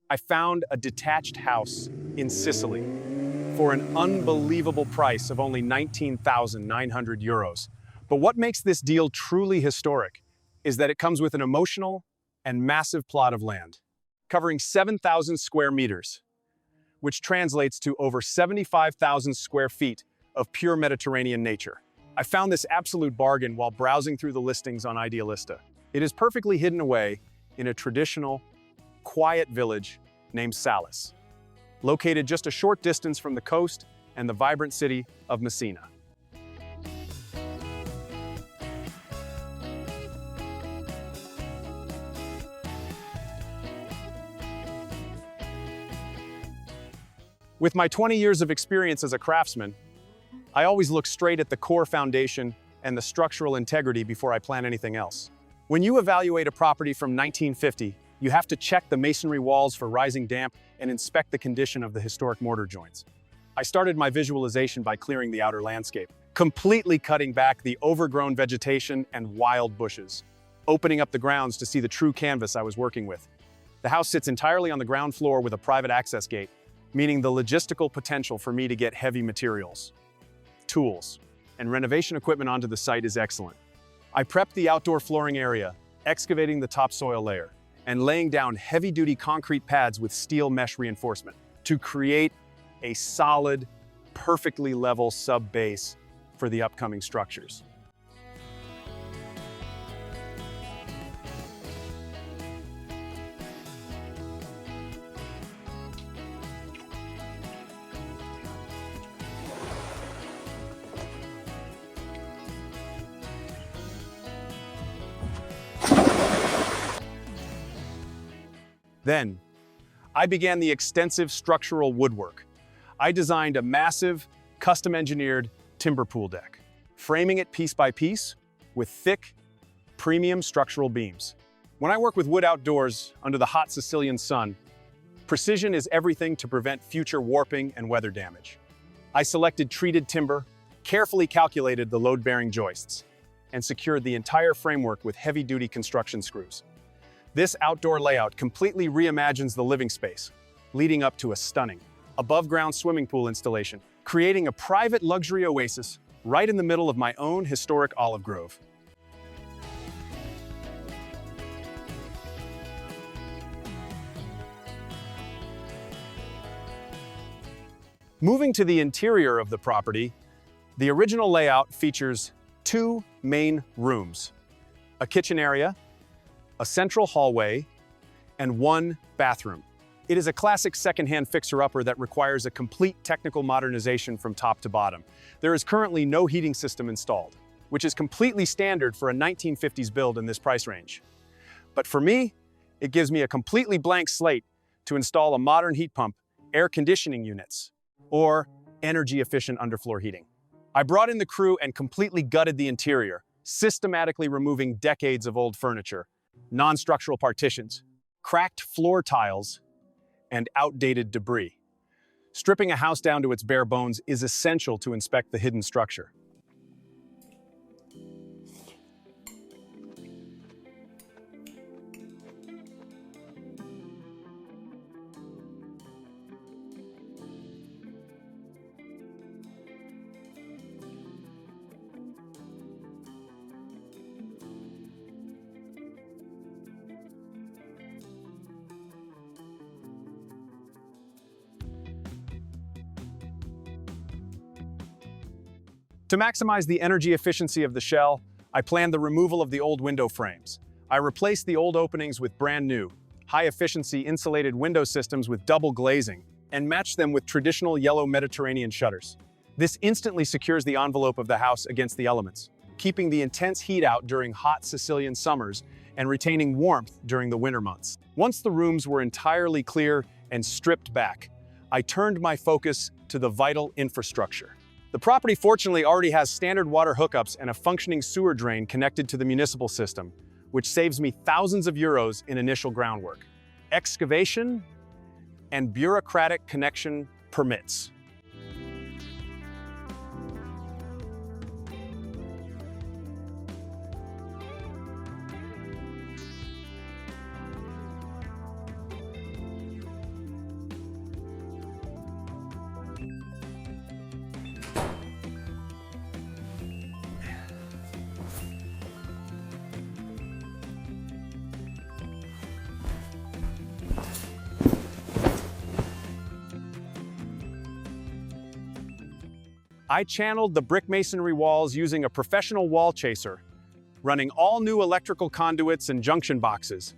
I found a detached house in Sicily for an unbelievable price of only 19,900 euros. But what makes this deal truly historic is that it comes with an emotional and massive plot of land, covering 7,000 square meters, which translates to over 75,000 square feet of pure Mediterranean nature. I found this absolute bargain while browsing through the listings on Idealista. It is perfectly hidden away in a traditional, quiet village named Salice, located just a short distance from the coast and the vibrant city of Messina. With my 20 years of experience as a craftsman, I always look straight at the core foundation and the structural integrity before I plan anything else. When you evaluate a property from 1950, you have to check the masonry walls for rising damp and inspect the condition of the historic mortar joints. I started my visualization by clearing the outer landscape, completely cutting back the overgrown vegetation and wild bushes, opening up the grounds to see the true canvas I was working with. The house sits entirely on the ground floor with a private access gate, meaning the logistical potential for me to get heavy materials, tools, and renovation equipment onto the site is excellent. I prepped the outdoor flooring area, excavating the topsoil layer, and laying down heavy-duty concrete pads with steel mesh reinforcement to create a solid, perfectly level sub-base for the upcoming structures. Then, I began the extensive structural woodwork. I designed a massive, custom-engineered timber pool deck, framing it piece by piece with thick, premium structural beams. When I work with wood outdoors under the hot Sicilian sun, precision is everything to prevent future warping and weather damage. I selected treated timber, carefully calculated the load-bearing joists, and secured the entire framework with heavy-duty construction screws. This outdoor layout completely reimagines the living space, leading up to a stunning, above-ground swimming pool installation, creating a private luxury oasis right in the middle of my own historic olive grove. Moving to the interior of the property, the original layout features two main rooms, a kitchen area, a central hallway, and one bathroom. It is a classic second-hand fixer-upper that requires a complete technical modernization from top to bottom. There is currently no heating system installed, which is completely standard for a 1950s build in this price range. But for me, it gives me a completely blank slate to install a modern heat pump, air conditioning units, or energy-efficient underfloor heating. I brought in the crew and completely gutted the interior, systematically removing decades of old furniture, non-structural partitions, cracked floor tiles, and outdated debris. Stripping a house down to its bare bones is essential to inspect the hidden structure. To maximize the energy efficiency of the shell, I planned the removal of the old window frames. I replaced the old openings with brand new, high-efficiency insulated window systems with double glazing, and matched them with traditional yellow Mediterranean shutters. This instantly secures the envelope of the house against the elements, keeping the intense heat out during hot Sicilian summers and retaining warmth during the winter months. Once the rooms were entirely clear and stripped back, I turned my focus to the vital infrastructure. The property fortunately already has standard water hookups and a functioning sewer drain connected to the municipal system, which saves me thousands of euros in initial groundwork, excavation, and bureaucratic connection permits. I channeled the brick masonry walls using a professional wall chaser, running all new electrical conduits and junction boxes,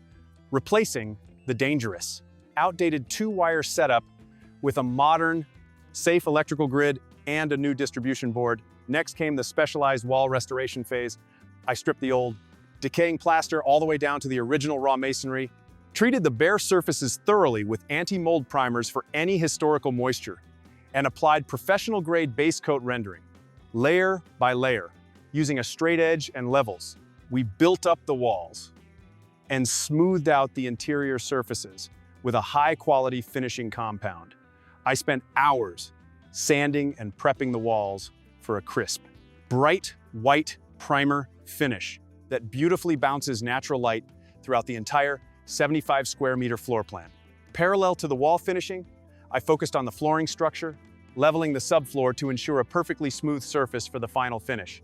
replacing the dangerous, outdated two-wire setup with a modern, safe electrical grid and a new distribution board. Next came the specialized wall restoration phase. I stripped the old, decaying plaster all the way down to the original raw masonry, treated the bare surfaces thoroughly with anti-mold primers for any historical moisture, and applied professional-grade base coat rendering, layer by layer, using a straight edge and levels. We built up the walls and smoothed out the interior surfaces with a high-quality finishing compound. I spent hours sanding and prepping the walls for a crisp, bright white primer finish that beautifully bounces natural light throughout the entire 75 square meter floor plan. Parallel to the wall finishing, I focused on the flooring structure, leveling the subfloor to ensure a perfectly smooth surface for the final finish.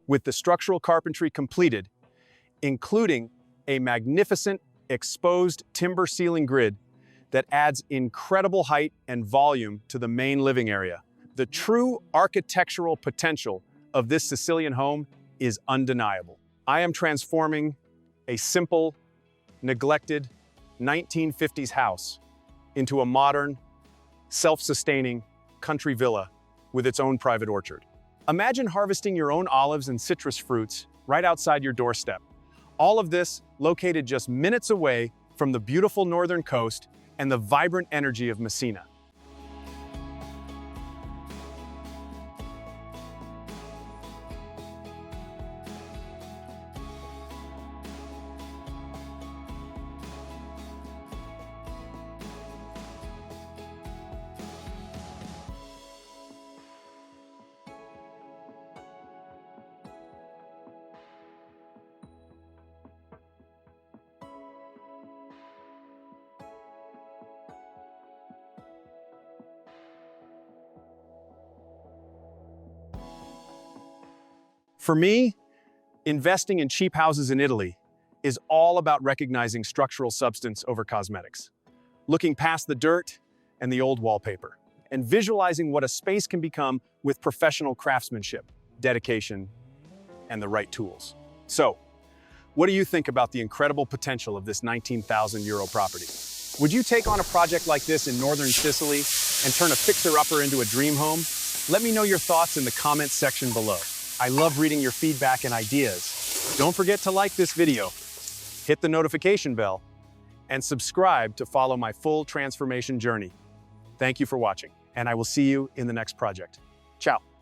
With the structural carpentry completed, including a magnificent exposed timber ceiling grid that adds incredible height and volume to the main living area. The true architectural potential of this Sicilian home is undeniable. I am transforming a simple, neglected 1950s house into a modern, self-sustaining country villa with its own private orchard. Imagine harvesting your own olives and citrus fruits right outside your doorstep. All of this located just minutes away from the beautiful northern coast and the vibrant energy of Messina. For me, investing in cheap houses in Italy is all about recognizing structural substance over cosmetics, looking past the dirt and the old wallpaper, and visualizing what a space can become with professional craftsmanship, dedication, and the right tools. So, what do you think about the incredible potential of this €19,000 property? Would you take on a project like this in northern Sicily and turn a fixer-upper into a dream home? Let me know your thoughts in the comments section below. I love reading your feedback and ideas. Don't forget to like this video, hit the notification bell, and subscribe to follow my full transformation journey. Thank you for watching, and I will see you in the next project. Ciao.